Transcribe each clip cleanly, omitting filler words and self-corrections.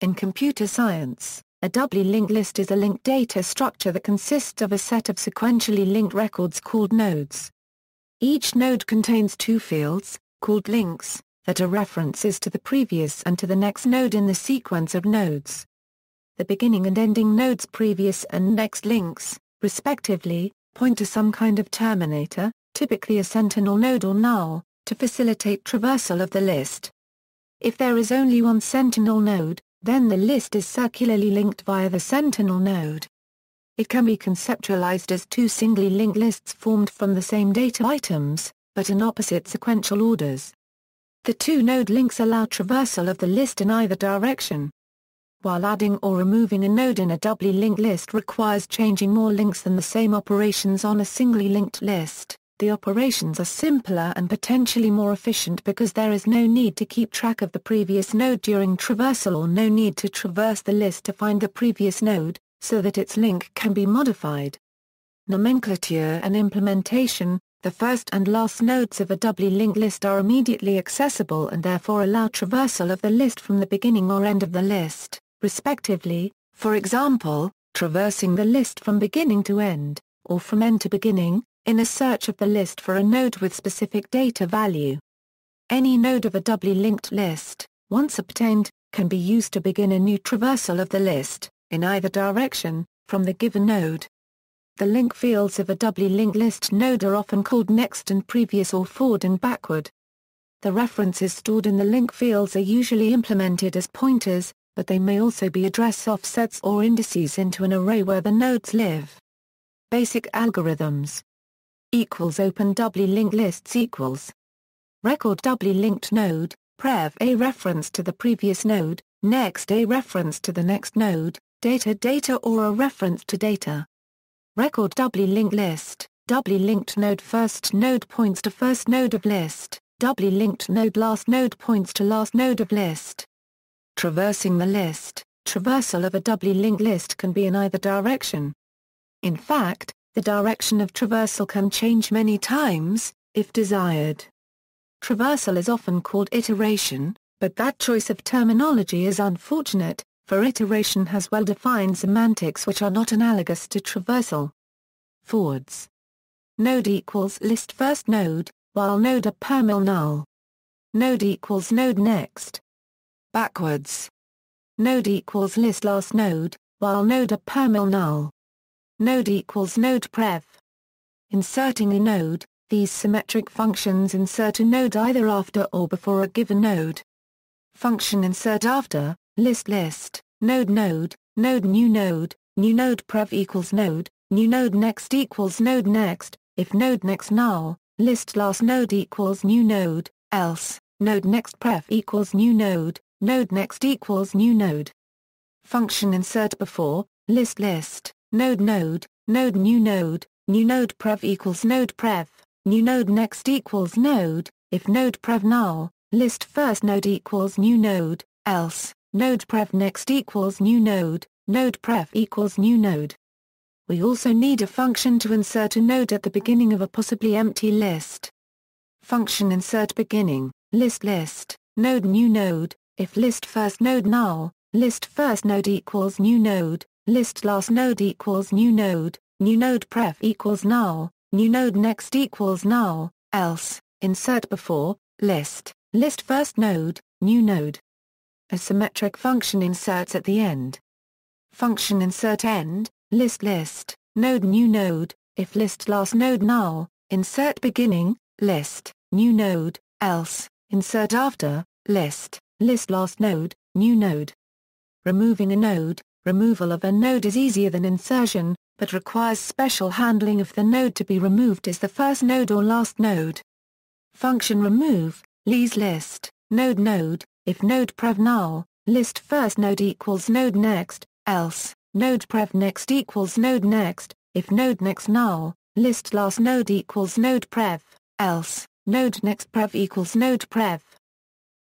In computer science, a doubly linked list is a linked data structure that consists of a set of sequentially linked records called nodes. Each node contains two fields, called links, that are references to the previous and to the next node in the sequence of nodes. The beginning and ending nodes' previous and next links, respectively, point to some kind of terminator, typically a sentinel node or null, to facilitate traversal of the list. If there is only one sentinel node, then the list is circularly linked via the sentinel node. It can be conceptualized as two singly linked lists formed from the same data items, but in opposite sequential orders. The two node links allow traversal of the list in either direction. While adding or removing a node in a doubly linked list requires changing more links than the same operations on a singly linked list, the operations are simpler and potentially more efficient because there is no need to keep track of the previous node during traversal or no need to traverse the list to find the previous node, so that its link can be modified. Nomenclature and implementation. The first and last nodes of a doubly linked list are immediately accessible and therefore allow traversal of the list from the beginning or end of the list, respectively, for example, traversing the list from beginning to end, or from end to beginning, in a search of the list for a node with specific data value. Any node of a doubly linked list, once obtained, can be used to begin a new traversal of the list, in either direction, from the given node. The link fields of a doubly linked list node are often called next and previous or forward and backward. The references stored in the link fields are usually implemented as pointers, but they may also be address offsets or indices into an array where the nodes live. Basic algorithms. Open doubly linked lists equals record doubly linked node, prev a reference to the previous node, next a reference to the next node, data or a reference to data. Record doubly linked list, doubly linked node first node points to first node of list, doubly linked node last node points to last node of list. Traversing the list, traversal of a doubly linked list can be in either direction. In fact, the direction of traversal can change many times, if desired. Traversal is often called iteration, but that choice of terminology is unfortunate, for iteration has well-defined semantics which are not analogous to traversal. Forwards. Node equals list first node, while node a permil null. Node equals node next. Backwards. Node equals list last node, while node a permil null. Node equals node prev. Inserting a node, these symmetric functions insert a node either after or before a given node. Function insert after, list, node new node prev equals node, new node next equals node next, if node next null, list last node equals new node, else, node next prev equals new node next equals new node. Function insert before, list, node new node prev equals node prev, new node next equals node, if node prev null, list first node equals new node, else, node prev next equals new node prev equals new node. We also need a function to insert a node at the beginning of a possibly empty list. Function insert beginning, list, node new node, if list first node null, list first node equals new node, list last node equals new node prev equals null, new node next equals null, else, insert before, list first node, new node. A symmetric function inserts at the end. Function insert end, list, node new node, if list last node null, insert beginning, list, new node, else, insert after, list last node, new node. Removing a node. Removal of a node is easier than insertion, but requires special handling if the node to be removed is the first node or last node. Function remove, leaves list, node, if node prev null, list first node equals node next, else, node prev next equals node next, if node next null, list last node equals node prev, else, node next prev equals node prev.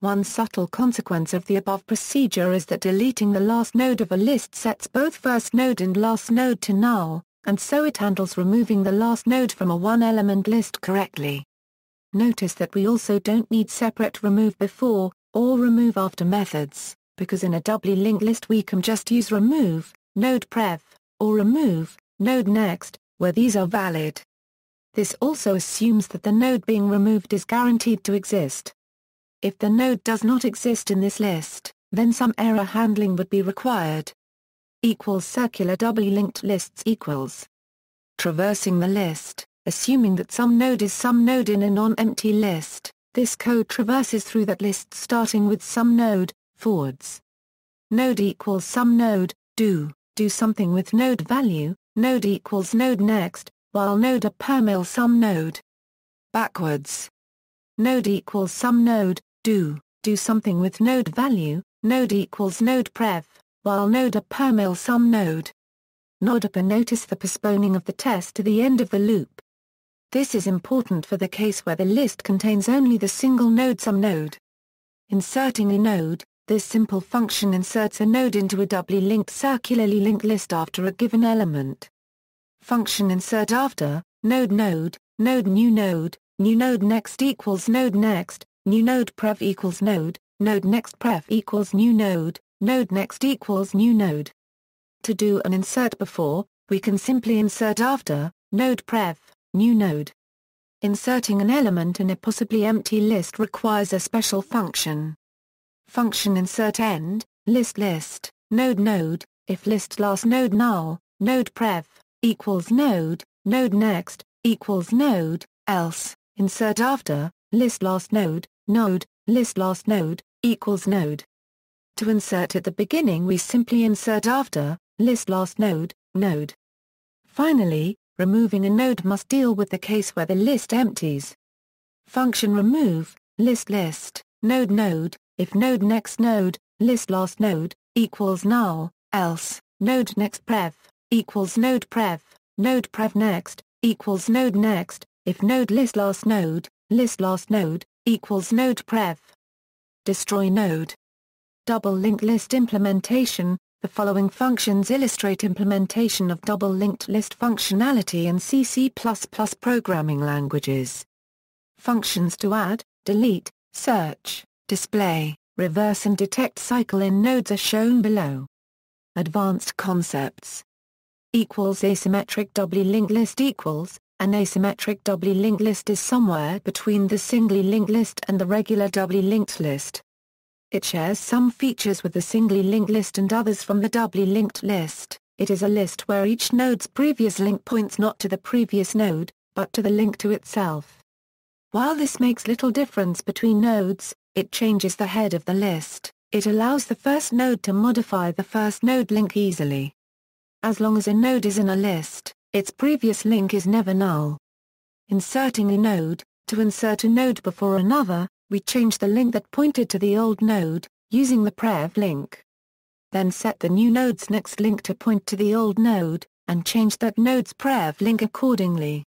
One subtle consequence of the above procedure is that deleting the last node of a list sets both first node and last node to null, and so it handles removing the last node from a one-element list correctly. Notice that we also don't need separate remove before, or remove after methods, because in a doubly linked list we can just use remove, node prev, or remove, node next, where these are valid. This also assumes that the node being removed is guaranteed to exist. If the node does not exist in this list, then some error handling would be required. Circular doubly linked lists equals traversing the list, assuming that some node is some node in a non-empty list. This code traverses through that list starting with some node, forwards. Node equals some node, do something with node value, node equals node next, while node a permail some node. Backwards. Node equals some node, do something with node value, node equals node prev, while node a permail some node. Node up and notice the postponing of the test to the end of the loop. This is important for the case where the list contains only the single node some node. Inserting a node, this simple function inserts a node into a doubly linked circularly linked list after a given element. Function insert after, node new node next equals node next, new node prev equals node next prev equals new node next equals new node. To do an insert before, we can simply insert after, node prev, new node. Inserting an element in a possibly empty list requires a special function. Function insert end, list node, if list last node null, node prev, equals node next, equals node, else, insert after, list last node, list last node, equals node. To insert at the beginning we simply insert after, list last node. Finally, removing a node must deal with the case where the list empties. Function remove, list node, if node next node, list last node, equals null, else, node next prev, equals node prev next, equals node next, if node list last node, equals node prev. Destroy node. Double linked list implementation. The following functions illustrate implementation of double linked list functionality in C++ programming languages. Functions to add, delete, search, display, reverse and detect cycle in nodes are shown below. Advanced concepts. Asymmetric doubly linked list equals, an asymmetric doubly linked list is somewhere between the singly linked list and the regular doubly linked list. It shares some features with the singly linked list and others from the doubly linked list. It is a list where each node's previous link points not to the previous node, but to the link to itself. While this makes little difference between nodes, it changes the head of the list. It allows the first node to modify the first node link easily. As long as a node is in a list, its previous link is never null. Inserting a node. To insert a node before another, we change the link that pointed to the old node, using the prev link. Then set the new node's next link to point to the old node, and change that node's prev link accordingly.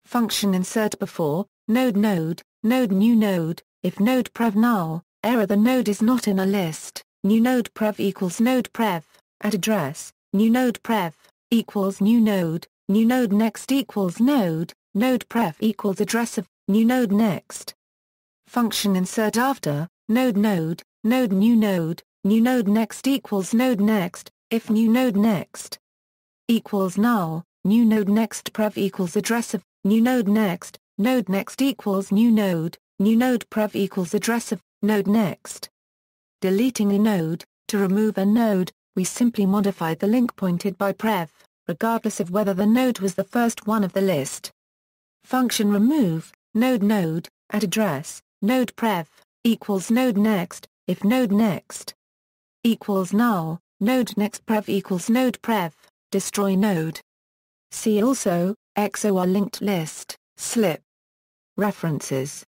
Function insert before, node new node, if node prev null, error the node is not in a list, new node prev equals node prev, at address, new node prev, equals new node next equals node prev equals address of, new node next. Function insert after, node new node next equals node next, if new node next equals null, new node next prev equals address of, new node next equals new node prev equals address of, node next. Deleting a node. To remove a node, we simply modify the link pointed by prev, regardless of whether the node was the first one of the list. Function remove, node, at address, node prev, equals node next, if node next equals null, node next prev equals node prev, destroy node. See also, XOR linked list, slip. References.